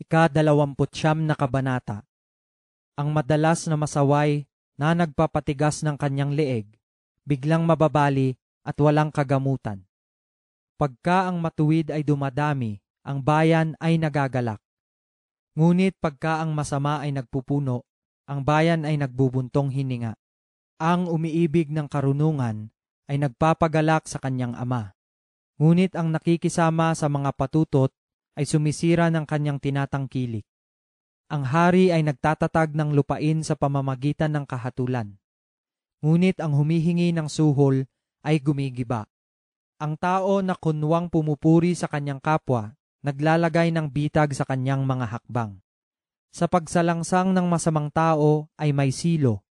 Ika-29 na kabanata. Ang madalas na masaway na nagpapatigas ng kanyang leeg, biglang mababali at walang kagamutan. Pagka ang matuwid ay dumadami, ang bayan ay nagagalak. Ngunit pagka ang masama ay nagpupuno, ang bayan ay nagbubuntong hininga. Ang umiibig ng karunungan ay nagpapagalak sa kanyang ama. Ngunit ang nakikisama sa mga patutot ay sumisira ng kanyang tinatangkilik. Ang hari ay nagtatatag ng lupain sa pamamagitan ng kahatulan. Ngunit ang humihingi ng suhol ay gumigiba. Ang tao na kunwang pumupuri sa kanyang kapwa, naglalagay ng bitag sa kanyang mga hakbang. Sa pagsalangsang ng masamang tao ay may silo,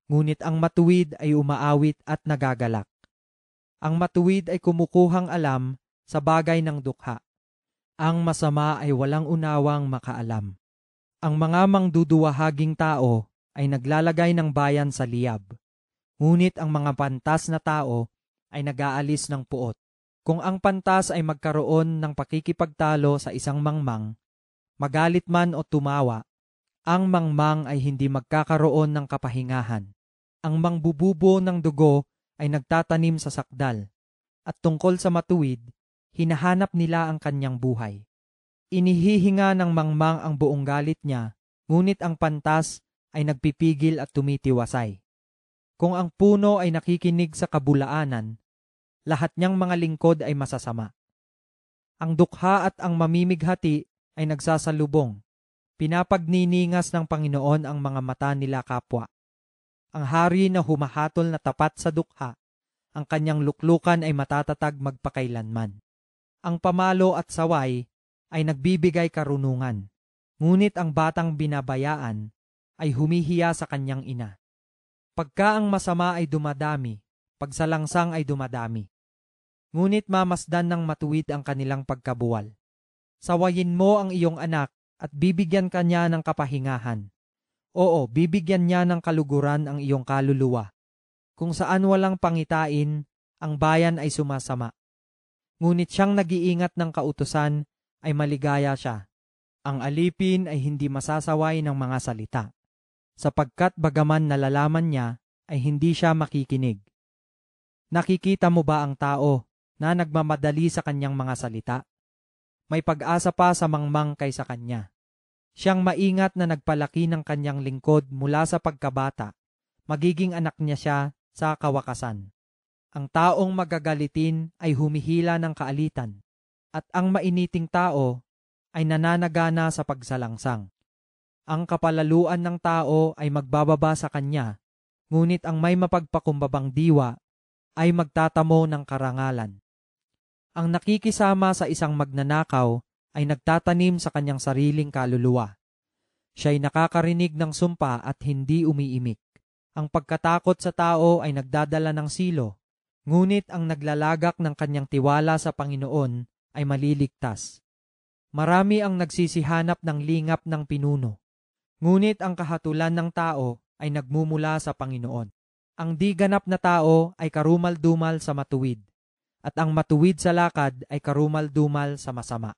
ngunit ang matuwid ay umaawit at nagagalak. Ang matuwid ay kumukuhang alam sa bagay ng dukha. Ang masama ay walang unawang makaalam. Ang mga mangduduwahaging tao ay naglalagay ng bayan sa liyab. Ngunit ang mga pantas na tao ay nag-aalis ng puot. Kung ang pantas ay magkaroon ng pakikipagtalo sa isang mangmang, magalit man o tumawa, ang mangmang ay hindi magkakaroon ng kapahingahan. Ang mangbububo ng dugo ay nagtatanim sa sakdal, at tungkol sa matuwid, hinahanap nila ang kanyang buhay. Inihihinga ng mangmang ang buong galit niya, ngunit ang pantas ay nagpipigil at tumitiwasay. Kung ang puno ay nakikinig sa kabulaanan, lahat niyang mga lingkod ay masasama. Ang dukha at ang mamimighati ay nagsasalubong. Pinapagniningas ng Panginoon ang mga mata nila kapwa. Ang hari na humahatol na tapat sa dukha, ang kanyang luklukan ay matatatag magpakailanman. Ang pamalo at saway ay nagbibigay karunungan, ngunit ang batang binabayaan ay humihiya sa kanyang ina. Pagka ang masama ay dumadami, pagsalangsang ay dumadami. Ngunit mamasdan ng matuwid ang kanilang pagkabuwal. Sawayin mo ang iyong anak at bibigyan ka niya ng kapahingahan. Oo, bibigyan niya ng kaluguran ang iyong kaluluwa. Kung saan walang pangitain, ang bayan ay sumasama. Ngunit siyang nag-iingat ng kautusan ay maligaya siya. Ang alipin ay hindi masasaway ng mga salita, sapagkat bagaman nalalaman niya ay hindi siya makikinig. Nakikita mo ba ang tao na nagmamadali sa kanyang mga salita? May pag-asa pa sa mangmang kaysa kanya. Siyang maingat na nagpalaki ng kanyang lingkod mula sa pagkabata, magiging anak niya siya sa kawakasan. Ang taong magagalitin ay humihila ng kaalitan, at ang mainiting tao ay nananagana sa pagsalangsang. Ang kapalaluan ng tao ay magbababa sa kanya, ngunit ang may mapagpakumbabang diwa ay magtatamo ng karangalan. Ang nakikisama sa isang magnanakaw ay nagtatanim sa kanyang sariling kaluluwa. Siya'y nakakarinig ng sumpa at hindi umiimik. Ang pagkatakot sa tao ay nagdadala ng silo, ngunit ang naglalagak ng kanyang tiwala sa Panginoon ay maliligtas. Marami ang nagsisihanap ng lingap ng pinuno, ngunit ang kahatulan ng tao ay nagmumula sa Panginoon. Ang di ganap na tao ay karumal-dumal sa matuwid, at ang matuwid sa lakad ay karumal-dumal sa masama.